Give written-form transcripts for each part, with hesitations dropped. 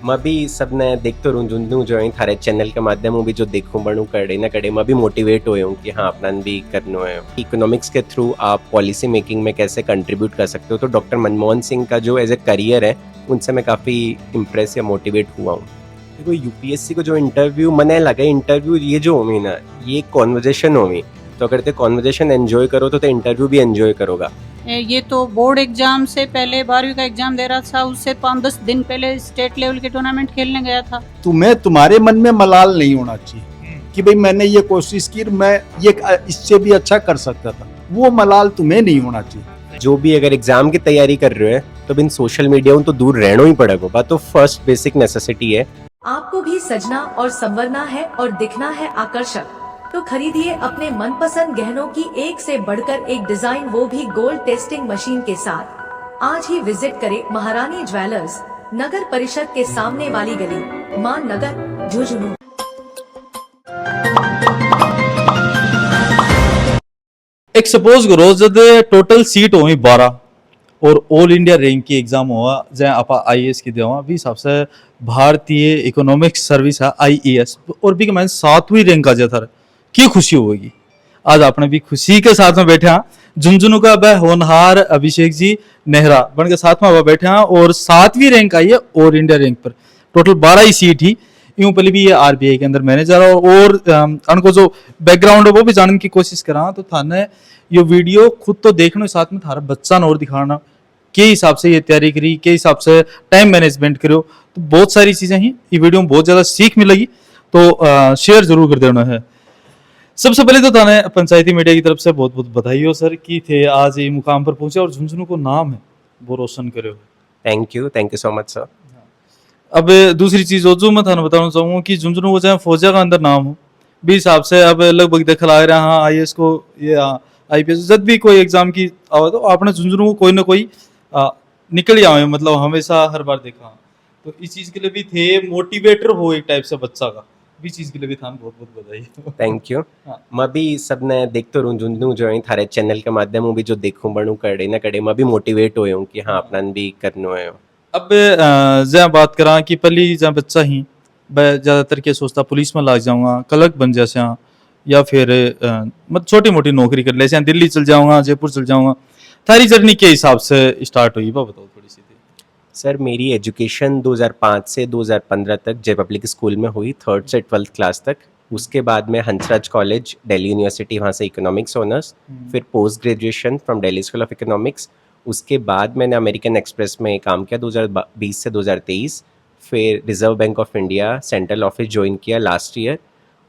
मैं भी सब ने देखते रहूँ जुंजू जो थारे चैनल के माध्यम भी जो देखूँ बनू कड़े ना कड़े मैं भी मोटिवेट हुए हूँ कि हाँ अपना भी करना है। इकोनॉमिक्स के थ्रू आप पॉलिसी मेकिंग में कैसे कंट्रीब्यूट कर सकते हो, तो डॉक्टर मनमोहन सिंह का जो एज ए करियर है उनसे मैं काफ़ी इम्प्रेस या मोटिवेट हुआ हूँ। देखो यूपीएससी को जो इंटरव्यू मैंने लगा, इंटरव्यू ये जो होगी ना ये कॉन्वर्जेशन होगी, तो अगर ते कॉन्वर्जेशन एंजॉय करो तो इंटरव्यू भी एंजॉय करोगा। ये तो बोर्ड एग्जाम से पहले 12वीं का एग्जाम दे रहा था, उससे 5-10 दिन पहले स्टेट लेवल के टूर्नामेंट खेलने गया था। तुम्हें तुम्हारे मन में मलाल नहीं होना चाहिए कि भाई मैंने ये कोशिश की, मैं ये इससे भी अच्छा कर सकता था, वो मलाल तुम्हें नहीं होना चाहिए। जो भी अगर एग्जाम की तैयारी कर रहे हो तो बिन सोशल मीडिया तो दूर रहना ही पड़ेगा, बात तो फर्स्ट बेसिक नेसेसिटी है। आपको भी सजना और संवरना है और दिखना है आकर्षक, तो खरीदिए अपने मनपसंद गहनों की एक से बढ़कर एक डिजाइन, वो भी गोल्ड टेस्टिंग मशीन के साथ। आज ही विजिट करें महारानी ज्वेलर्स, नगर परिषद के सामने वाली गली, मान नगर, झुंझुनू। एक सपोज करो जब टोटल सीट होगी 12 और ऑल इंडिया रैंक की एग्जाम हुआ जहाँ आप आईएएस की देवा भी हिसाब से भारतीय इकोनॉमिक्स सर्विस है आईएएस और भी मैं 7वीं रैंक आ जाता की खुशी होगी। आज आपने भी खुशी के साथ में बैठे हैं, झुंझुनू का वह होनहार अभिषेक जी नेहरा बन के साथ में बैठे हैं और 7वीं रैंक आई है ऑल इंडिया रैंक पर। टोटल 12 ही सीट ही यूं पहले भी ये आरबीआई के अंदर मैनेजर और उनको जो बैकग्राउंड है वो भी जानने की कोशिश करा, तो थाने ये वीडियो खुद तो देखने साथ में थारा बच्चा और दिखाना के हिसाब से ये तैयारी करी, के हिसाब से टाइम मैनेजमेंट करो, तो बहुत सारी चीजें ही ये वीडियो में बहुत ज्यादा सीख मिलेगी, तो शेयर जरूर कर देना है। सबसे पहले तो थाने पंचायती मीडिया की तरफ से बहुत बहुत बधाई हो सर कि थे आज ये मुकाम पर पहुंचे और झुंझुनू को नाम है वो रोशन करे हो। Thank you so much sir. अब दूसरी चीज जो मैं थाने बताना चाहूंगा कि झुंझुनू को चाहे फौजा का अंदर नाम हो भी हिसाब से अब लगभग देखा आ रहा है, हाँ आईएएस को ये आईपीएस जब भी कोई एग्जाम की आवे तो आपने झुंझुनू को कोई ना कोई निकल ही आवे, मतलब हमेशा हर बार देखा, तो इस चीज के लिए भी थे मोटिवेटर हो एक टाइप से बच्चा का भी चीज के लिए भी था बहुत बहुत बधाई। Thank you. मैं भी सब ने देखते रहूँ जुंजू जो थारे चैनल के माध्यम भी जो देखूँ बनू कड़े ना कड़े मैं भी मोटिवेट हुए हूँ कि हाँ अपना भी करना है। अब जहाँ बात करा कि पहली जहाँ बच्चा ही ज्यादातर क्या सोचता पुलिस में लग जाऊंगा, क्लर्क बन जैसे या फिर मतलब छोटी मोटी नौकरी कर ले, दिल्ली चल जाऊंगा, जयपुर चल जाऊंगा। थारी जर्नी के हिसाब से स्टार्ट हुई वो बताओ थोड़ी सी। सर मेरी एजुकेशन 2005 से 2015 तक जय पब्लिक स्कूल में हुई, 3rd से 12th क्लास तक। उसके बाद में हंसराज कॉलेज दिल्ली यूनिवर्सिटी, वहाँ से इकोनॉमिक्स ऑनर्स, फिर post graduation from Delhi school of economics. उसके बाद मैंने अमेरिकन एक्सप्रेस में काम किया 2020 से 2023, फिर reserve bank of India central office join किया लास्ट ईयर,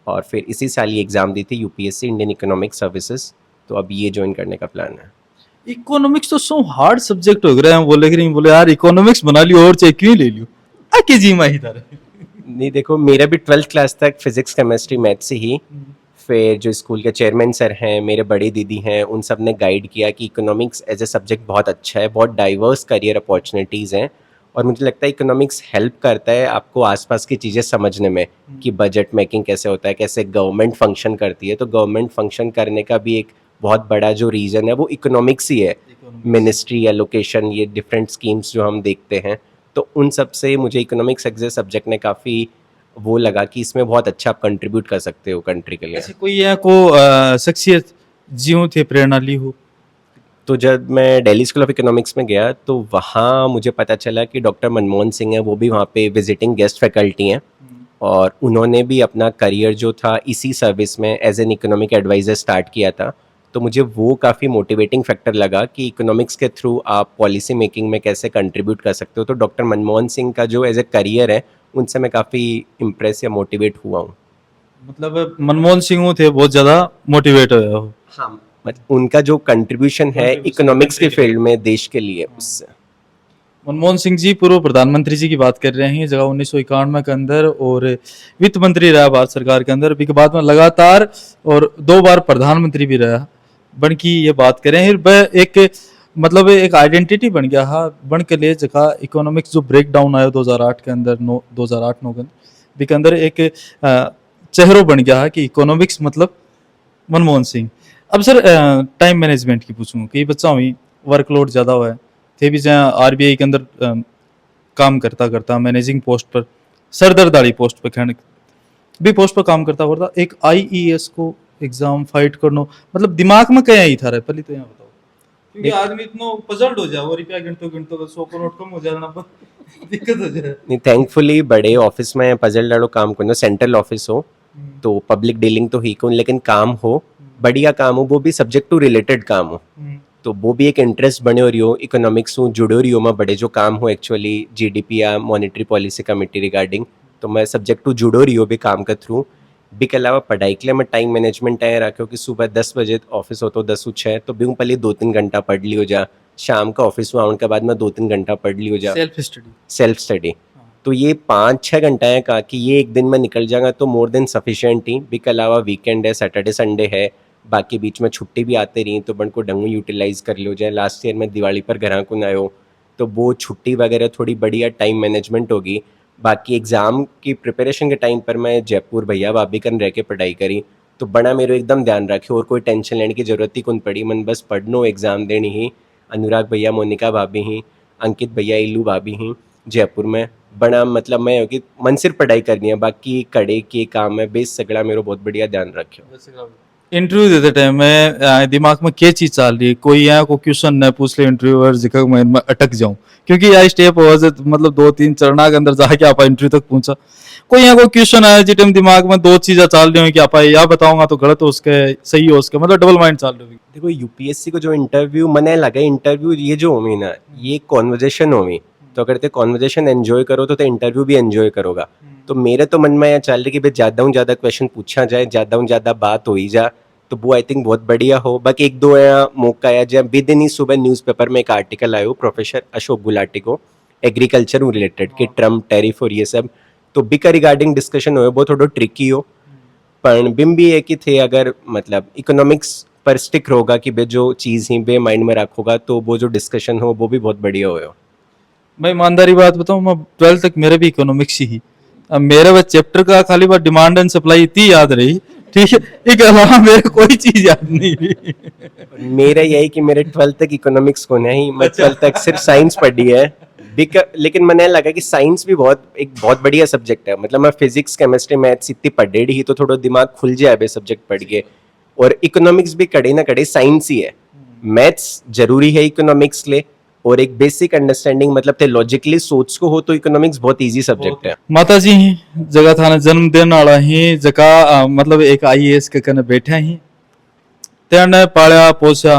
और फिर इसी साल ये एग्ज़ाम दी थी यूपीएससी इंडियन इकोनॉमिक सर्विसेज, तो अब ये ज्वाइन करने का प्लान है। इकोनॉमिक्स तो सो हार्ड सब्जेक्ट हो गया है, बोले यार इकोनॉमिक्स बना लियो और चाहे क्यों ले लियो आके जी माही तारे। नहीं देखो मेरा भी 12th क्लास तक फिजिक्स केमिस्ट्री मैथ से ही, फिर जो स्कूल के चेयरमैन सर हैं, मेरे बड़े दीदी हैं, उन सब ने गाइड किया कि इकोनॉमिक्स एज ए सब्जेक्ट बहुत अच्छा है, बहुत डाइवर्स करियर अपॉर्चुनिटीज़ हैं, और मुझे लगता है इकोनॉमिक्स हेल्प करता है आपको आसपास की चीज़ें समझने में कि बजट मेकिंग कैसे होता है, कैसे गवर्नमेंट फंक्शन करती है। तो गवर्नमेंट फंक्शन करने का भी एक बहुत बड़ा जो रीज़न है वो इकोनॉमिक्स ही है, मिनिस्ट्री एलोकेशन, ये डिफरेंट स्कीम्स जो हम देखते हैं, तो उन सब से मुझे इकोनॉमिक्स एज ए सब्जेक्ट ने काफ़ी वो लगा कि इसमें बहुत अच्छा आप कंट्रीब्यूट कर सकते हो कंट्री के लिए। ऐसे कोई है को शख्सियत जियो थे प्रेरणा ली हो? तो जब मैं दिल्ली स्कूल ऑफ इकोनॉमिक्स में गया तो वहाँ मुझे पता चला कि डॉक्टर मनमोहन सिंह है, वो भी वहाँ पे विजिटिंग गेस्ट फैकल्टी हैं, और उन्होंने भी अपना करियर जो था इसी सर्विस में as an economic advisor start किया था। तो मुझे वो काफ़ी मोटिवेटिंग फैक्टर लगा कि इकोनॉमिक्स के थ्रू आप पॉलिसी मेकिंग में कैसे कंट्रीब्यूट कर सकते हो। तो डॉक्टर मनमोहन सिंह का जो एज ए करियर है उनसे मैं काफ़ी इम्प्रेस या मोटिवेट हुआ हूँ। मतलब मनमोहन सिंह थे बहुत ज़्यादा मोटिवेट हुए हो? हाँ, मतलब उनका जो कंट्रीब्यूशन है इकोनॉमिक्स के फील्ड में देश के लिए, उससे। मनमोहन सिंह जी पूर्व प्रधानमंत्री जी की बात कर रहे हैं, जगह 1991 के अंदर, और वित्त मंत्री रहा भारत सरकार के अंदर, के बाद में लगातार और 2 बार प्रधानमंत्री भी रहा बन की ये बात करें। वह एक मतलब एक आइडेंटिटी बन गया हाँ बन के लिए जगह इकोनॉमिक्स जो ब्रेक डाउन आया 2008 के अंदर 2008-9 के अंदर एक चेहरा बन गया है कि इकोनॉमिक्स मतलब मनमोहन सिंह। अब सर टाइम मैनेजमेंट की पूछूं कि बच्चा हुई वर्कलोड ज़्यादा हुआ है थे भी जहाँ आरबीआई के अंदर काम करता करता मैनेजिंग पोस्ट पर, सरदर्द वाली पोस्ट पे कहने भी पोस्ट पर काम करता करता एक IES को एग्जाम फाइट करनो, मतलब दिमाग में क्या ही था रे पहले तो यहाँ बताओ, क्योंकि आदमी इतना पजल्ड हो जाए और रुपया गिनतो गिनतो 100 करोड़ कम हो जाए ना दिक्कत हो जाए। नहीं, थैंकफुली बड़े ऑफिस में पजल डालो काम करना, सेंट्रल ऑफिस हो तो पब्लिक डीलिंग तो ही कौन, लेकिन काम हो बढ़िया काम हो, वो भी सब्जेक्ट टू रिलेटेड काम हो, तो वो भी एक इंटरेस्ट बने हो रही हो, इकोनॉमिक्स हूँ जुड़े हो रही हो मैं बड़े जो काम हो एक्चुअली GDP या मॉनेटरी पॉलिसी कमेटी रिगार्डिंग, तो मैं सब्जेक्ट टू जुड़ो रही हो भी काम के थ्रू भी के अलावा पढ़ाई के लिए मैं टाइम मैनेजमेंट है रखो कि सुबह 10 बजे ऑफिस हो तो 10 से 6 तो भी पहले 2-3 घंटा पढ़ लियो जा, शाम का ऑफिस में आने के बाद मैं 2-3 घंटा पढ़ लियो जा सेल्फ स्टडी, तो ये 5-6 घंटा है कहा कि ये एक दिन में निकल जाएगा तो मोर देन सफिशिएंट ही, भी के अलावा वीकेंड है, सैटरडे संडे है, बाकी बीच में छुट्टी भी आते रही तो बन को डंगू यूटिलाइज कर लियो जाए। लास्ट ईयर में दिवाली पर घर को आयो तो वो छुट्टी वगैरह थोड़ी बढ़िया टाइम मैनेजमेंट होगी। बाकी एग्ज़ाम की प्रिपरेशन के टाइम पर मैं जयपुर भैया भाभी कन रह के पढ़ाई करी तो बड़ा मेरे एकदम ध्यान रखे और कोई टेंशन लेने की ज़रूरत ही कौन पड़ी, मन बस पढ़नो एग्ज़ाम देनी ही। अनुराग भैया मोनिका भाभी ही, अंकित भैया इल्लू भाभी ही जयपुर में, बड़ा मतलब मैं हो कि मन सिर्फ पढ़ाई करनी है, बाकी कड़े के काम है बेस सगड़ा मेरा बहुत बढ़िया ध्यान रखियो। इंटरव्यू देते टाइम में दिमाग में क्या चीज चल रही है, कोई यहाँ को क्वेश्चन न पूछ ले इंटरव्यूअर जिका मैं अटक जाऊं, क्योंकि यह स्टेप हो मतलब 2-3 चरणा के अंदर जाके आप इंटरव्यू तक पहुंचा, कोई यहाँ को क्वेश्चन आया जिस टाइम दिमाग में 2 चीजें चल रही हो कि आप या बताऊंगा तो गलत हो उसके सही हो उसके, मतलब डबल माइंड चल रही हो। देखो UPSC को जो इंटरव्यू मने लगा इंटरव्यू ये जो होगी ना ये कॉन्वर्जेशन होगी, तो अगर ते कॉन्वर्जेशन एंजॉय करो तो इंटरव्यू भी एंजॉय करोगा। तो मेरे तो मन में यह चल रही कि भाई ज़्यादा क्वेश्चन पूछा जाए, ज़्यादा बात हो ही जा, तो वो आई थिंक बहुत बढ़िया हो। बाकी 1-2 मौका आया जब विद इन ही सुबह न्यूज़पेपर में एक आर्टिकल आयो प्रोफेसर अशोक गुलाटी को एग्रीकल्चर रिलेटेड कि ट्रम्प टैरिफ और ये सब, तो बिका रिगार्डिंग डिस्कशन हो वो थोड़ा ट्रिकी हो, पर बिम भी है कि थे अगर मतलब इकोनॉमिक्स पर स्टिक होगा कि बे जो चीज़ ही बे माइंड में रखोगा तो वो जो डिस्कशन हो वो भी बहुत बढ़िया हो। मैं ईमानदारी बात बताऊं, मैं 12th तक मेरे भी इकोनॉमिक्स ही, अब मेरे वो चैप्टर का खाली बात डिमांड एंड सप्लाई इतनी याद रही, ठीक है, इसके अलावा मेरे कोई चीज याद नहीं रही। मेरा यही कि मेरे 12th तक इकोनॉमिक्स को नहीं, मैं 12th तक सिर्फ साइंस पढ़ी है, लेकिन मैंने लगा कि साइंस भी एक बहुत बढ़िया सब्जेक्ट है, मतलब मैं फिजिक्स केमिस्ट्री मैथ्स इतनी पढ़ी ही तो थोड़ा दिमाग खुल जाए बे सब्जेक्ट पढ़ के, और इकोनॉमिक्स भी कड़े ना कड़े साइंस ही है, मैथ्स जरूरी है इकोनॉमिक्स ले, और एक बेसिक अंडरस्टैंडिंग मतलब ते लॉजिकली सोच को हो तो इकोनॉमिक्स बहुत इजी सब्जेक्ट है। माता जी ही जगह थाने जन्म देने वाला ही जगह मतलब एक IAS के कने बैठा ही तेने पाला पोसा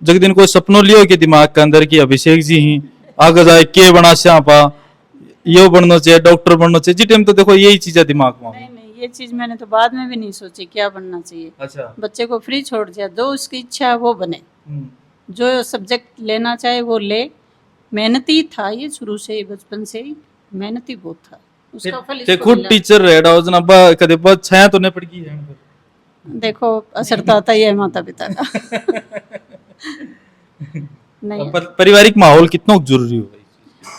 जग दिन कोई सपनों लियो के दिमाग के अंदर की अभिषेक जी ही आगे जाए के बना श्यापा यो बनना चाहिए डॉक्टर बनना चाहिए, जी टाइम तो देखो यही चीजें दिमाग में। नहीं ये चीज मैंने तो बाद में भी नहीं सोची क्या बनना चाहिए। अच्छा, बच्चे को फ्री छोड़ दिया, जो उसकी इच्छा है वो बने, जो सब्जेक्ट लेना चाहे वो ले। मेहनती था ये शुरू से ही, बचपन से ही मेहनती बहुत था, उसका फल ते इसको खुद मिला। टीचर रेडा हो जना बा कदे बा छाया तो नहीं पड़ गई है देखो असर तो आता ही है माता पिता का। नहीं पारिवारिक माहौल कितना जरूरी हो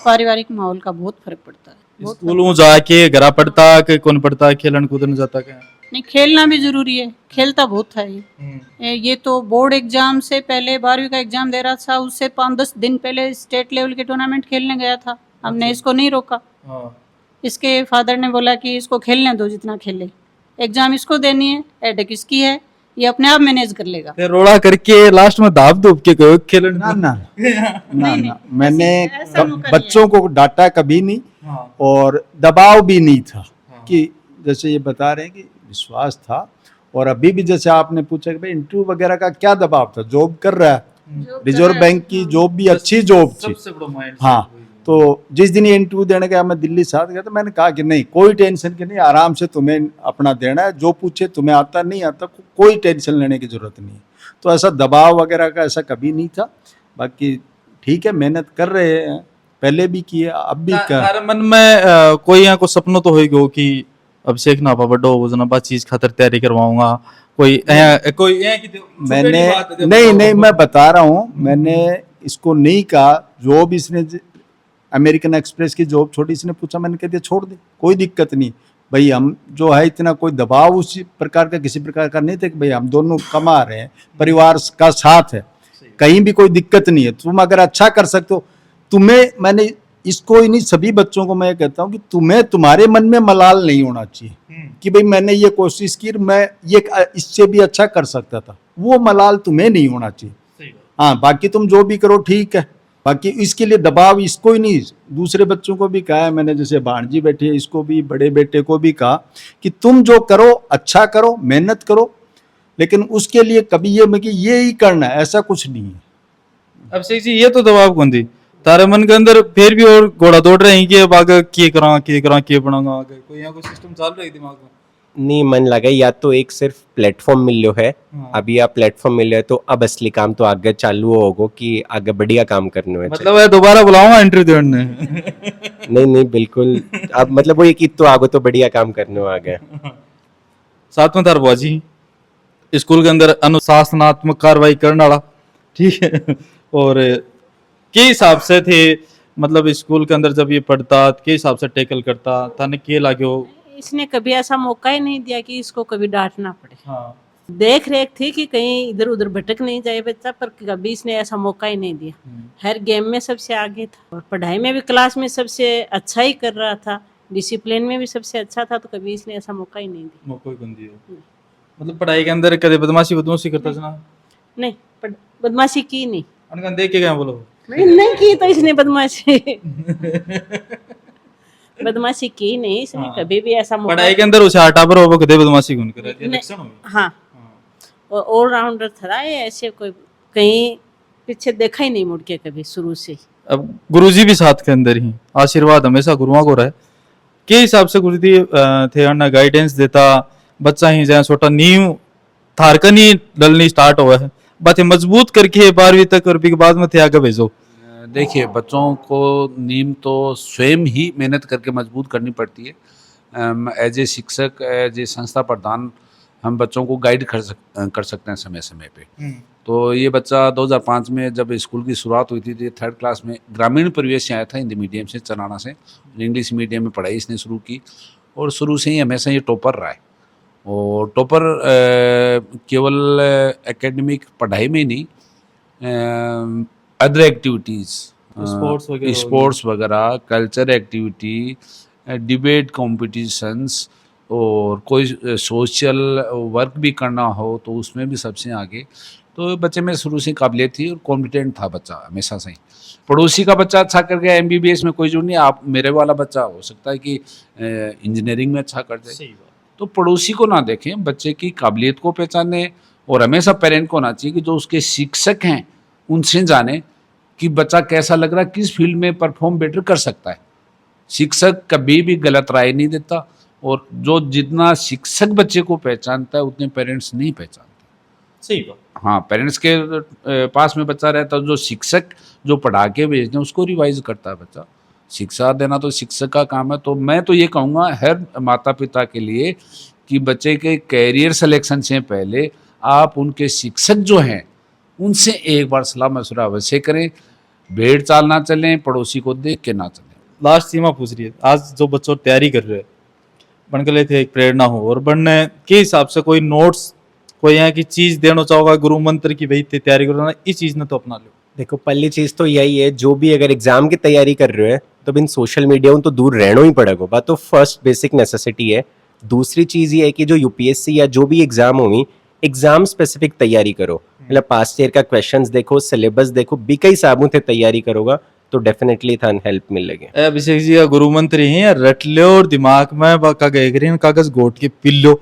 पारिवारिक माहौल का बहुत फर्क पड़ता है, बहुत स्कूल में जाके घरा पढ़ता के कौन पढ़ता खेलन कूदन जाता क्या नहीं खेलना भी जरूरी है, खेलता बहुत था ये तो बोर्ड एग्जाम से पहले 12वीं का एग्जाम दे रहा था, उससे 5-10 दिन पहले स्टेट लेवल के टूर्नामेंट खेलने गया था। हमने इसको नहीं रोका, इसके फादर ने बोला कि इसको खेलने दो जितना खेले, एग्जाम इसको देनी है, हेडेक इसकी है, ये अपने आप मैनेज कर लेगा। फिर रोड़ा करके लास्ट में दाब दूब के कहो खेलन ना ना ना नहीं, ना मैंने ऐसा मौका बच्चों को डांटा कभी नहीं, हाँ, और दबाव भी नहीं था हाँ। कि जैसे ये बता रहे हैं कि विश्वास था। और अभी भी जैसे आपने पूछा कि भाई इंटरव्यू वगैरह का क्या दबाव था, जॉब कर रहा है, रिजर्व बैंक की जॉब भी अच्छी जॉब थी। सबसे बड़ा माइंड हाँ, तो जिस दिन ये इंटरव्यू देने गया मैं दिल्ली साथ गया तो मैंने कहा कि नहीं कोई टेंशन की नहीं, आराम से तुम्हें अपना देना है, जो पूछे तुम्हें आता नहीं आता कोई टेंशन लेने की जरूरत नहीं है। तो ऐसा दबाव वगैरह का ऐसा कभी नहीं था। बाकी ठीक है, मेहनत कर रहे हैं, पहले भी किए अब भी कर। हर मन में कोई यहाँ को सपनों तो होगी कि अभिषेक ना बड़ो वो जना बात चीज खातर तैयारी करवाऊंगा, कोई मैंने नहीं मैं बता रहा हूँ, मैंने इसको नहीं कहा। जॉब इसने अमेरिकन एक्सप्रेस की जॉब छोड़ी, इसने पूछा, मैंने कह दिया छोड़ दे, कोई दिक्कत नहीं भाई, हम जो है इतना कोई दबाव उसी प्रकार का किसी प्रकार का नहीं था कि भाई हम दोनों कमा रहे हैं, परिवार का साथ है, कहीं भी कोई दिक्कत नहीं है। तुम अगर अच्छा कर सकते हो, तुम्हें मैंने इसको इन्हीं सभी बच्चों को मैं कहता हूँ कि तुम्हें तुम्हारे मन में मलाल नहीं होना चाहिए कि भाई मैंने ये कोशिश की, मैं ये इससे भी अच्छा कर सकता था, वो मलाल तुम्हें नहीं होना चाहिए। हाँ, बाकी तुम जो भी करो ठीक है, बाकी इसके लिए दबाव इसको ही नहीं, दूसरे बच्चों को भी कहा है मैंने, जैसे भांजी बैठी है इसको भी, बड़े बेटे को भी कहा कि तुम जो करो अच्छा करो, मेहनत करो, लेकिन उसके लिए कभी ये मैं कि ये ही करना है ऐसा कुछ नहीं है। अब शेख जी ये तो दबाव कौन दी तारे मन के अंदर, फिर भी और घोड़ा दौड़ रहे हैं कि अब आगे के बनाऊंगा आगे, कोई यहाँ कोई सिस्टम चल रहा है दिमाग में? नहीं, मन लगा या तो एक सिर्फ प्लेटफॉर्म मिल लो है, हाँ। अभी आप प्लेटफॉर्म मिल है तो अब असली काम तो आगे चालू होगा कि आगे बढ़िया काम करने में मतलब है दोबारा बुलाऊंगा इंटरव्यू देने? नहीं नहीं बिल्कुल, अब मतलब वो एक तो आगो तो बढ़िया काम करने में आ गए। साथ में तार बुआजी स्कूल के अंदर अनुशासनात्मक कार्रवाई करने वाला, ठीक है, और के हिसाब से थे, मतलब स्कूल के अंदर जब ये पढ़ता के हिसाब से टैकल करता था ने के लागे हो? इसने कभी ऐसा मौका ही नहीं दिया कि इसको कभी डांटना पड़े। हाँ। देख रेख थी कि कहीं इधर उधर भटक नहीं जाए बच्चा, पर कभी इसने ऐसा मौका ही नहीं दिया। हर गेम में सबसे आगे था और पढ़ाई में भी क्लास में सबसे अच्छा ही कर रहा था, डिसिप्लिन में भी सबसे अच्छा था, तो कभी इसने ऐसा मौका ही नहीं दिया। मौका ही कौन दिया? मतलब पढ़ाई के अंदर कदे बदमाशी करता था? नहीं, बदमाशी की नहीं। अनकन देख के क्या बोलो? नहीं की तो इसने बदमाशी बदमाशी की नहीं इसने। हाँ। कभी भी ऐसा मौका, पढ़ाई के अंदर उसे हटा पर वो कदे बदमाशी कौन करे? नहीं। इलेक्शन हो हाँ, और ऑलराउंडर था ये, ऐसे कोई कहीं पीछे देखा ही नहीं मुड़ के कभी, शुरू से ही। अब गुरुजी भी साथ के अंदर ही, आशीर्वाद हमेशा गुरुओं को रहे। के हिसाब से गुरुजी थे अन्ना गाइडेंस देता, बच्चा ही जहाँ छोटा नींव थारकन ही डलनी स्टार्ट हुआ है, बातें मजबूत करके 12वीं तक और के बाद में थे आगे भेजो। देखिए, बच्चों को नींव तो स्वयं ही मेहनत करके मजबूत करनी पड़ती है। एज ए शिक्षक, एज ए संस्था प्रधान हम बच्चों को गाइड कर सकते हैं समय समय पे। तो ये बच्चा 2005 में जब स्कूल की शुरुआत हुई थी तो ये 3rd क्लास में ग्रामीण परिवेश से आया था, हिंदी मीडियम से, चनाना से। इंग्लिश मीडियम में पढ़ाई इसने शुरू की और शुरू से ही हमेशा ये टॉपर रहा है। और टॉपर केवल एकेडमिक पढ़ाई में ही नहीं, अदर एक्टिविटीज़, स्पोर्ट्स वगैरह, कल्चर एक्टिविटी, डिबेट कॉम्पिटिशन्स, और कोई सोशल वर्क भी करना हो तो उसमें भी सबसे आगे। तो बच्चे में शुरू से काबिलियत थी और कॉम्पिटेंट था बच्चा हमेशा से ही। पड़ोसी का बच्चा अच्छा कर गया MBBS में, कोई जो नहीं, आप मेरे वाला बच्चा हो सकता है कि इंजीनियरिंग में अच्छा कर जाए। तो पड़ोसी को ना देखें, बच्चे की काबिलियत को पहचाने, और हमेशा पेरेंट को होना चाहिए कि जो उसके शिक्षक हैं उनसे जाने कि बच्चा कैसा लग रहा है, किस फील्ड में परफॉर्म बेटर कर सकता है। शिक्षक कभी भी गलत राय नहीं देता, और जो जितना शिक्षक बच्चे को पहचानता है उतने पेरेंट्स नहीं पहचानते। सही बात। हाँ, पेरेंट्स के पास में बच्चा रहता है, जो शिक्षक जो पढ़ा के भेजते हैं उसको रिवाइज करता है बच्चा। शिक्षा देना तो शिक्षक का काम है। तो मैं तो ये कहूँगा हर माता पिता के लिए कि बच्चे के कैरियर सिलेक्शन से पहले आप उनके शिक्षक जो हैं उनसे एक बार सलाह मशवरा अवश्य करें। भेड़ चाल ना चलें, पड़ोसी को देख के ना चलें। लास्ट सीमा पूछ रही है, आज जो बच्चों तैयारी कर रहे हैं बन के लिए थे एक प्रेरणा हो, और बनने के हिसाब से कोई नोट्स, कोई यहाँ की चीज देना चाहोगा गुरु मंत्र की, भाई तैयारी करना, इस चीज ने तो अपना लो? देखो, पहली चीज तो यही है, जो भी अगर एग्जाम की तैयारी कर रहे हैं तो बिन सोशल मीडिया तो दूर रहना ही पड़ेगा, बात तो फर्स्ट बेसिक नेसेसिटी है। दूसरी चीज ये है कि जो UPSC या जो भी एग्जाम होगी, एग्जाम स्पेसिफिक तैयारी करो, मतलब पास्ट ईयर का क्वेश्चंस देखो, सिलेबस देखो, बीका हिसाबों से तैयारी करोगा तो डेफिनेटली था हेल्प मिल लगे। अभिषेक जी का गुरु मंत्र ही है, रट लो और दिमाग में कागज गोट के पिल लो,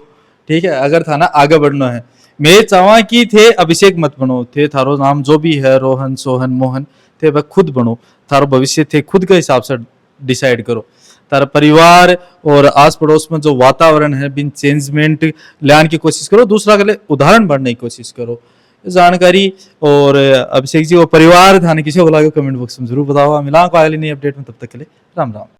ठीक है। अगर था ना आगे बढ़ना है, मैं चाहवा कि थे अभिषेक मत बनो, थे थारो नाम जो भी है, रोहन, सोहन, मोहन, थे वह खुद बनो, थारो भविष्य थे खुद के हिसाब से डिसाइड करो। तारा परिवार और आस पड़ोस में जो वातावरण है बिन चेंजमेंट लाने की कोशिश करो, दूसरा के लिए उदाहरण बनने की कोशिश करो। जानकारी और अभिषेक जी और परिवार थाने किसी को लगे कमेंट बॉक्स में जरूर बताओ। मिला को अगली नई अपडेट में, तब तक के लिए राम राम।